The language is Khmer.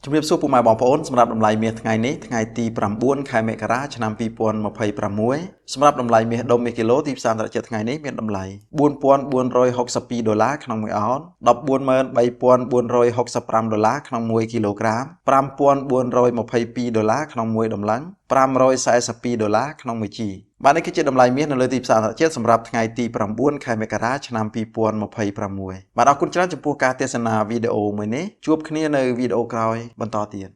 ជំរាបសួរពុកម៉ែបងប្អូនសម្រាប់តម្លៃមាសថ្ងៃនេះថ្ងៃទី9ខែមករាឆ្នាំ2026សម្រាប់តម្លៃមាសដុំ1គីឡូទីផ្សារអន្តរជាតិថ្ងៃនេះមានតម្លៃ$4,462ក្នុង1អោន$143,465ក្នុង1គីឡូក្រាម$5,422ក្នុង1តម្លឹង$542ក្នុង1ជីបាទនេះគឺជាតម្លៃមាសនៅលើទីផ្សារអន្តរជាតិសម្រាប់ថ្ងៃទី9ខែមករាឆ្នាំ2026បាទអរគុណច្រើនចំពោះការទស្សនាវីដេអូមួយនេះជួបគ្នានៅវីដេអូក្រោយបន្តទៀត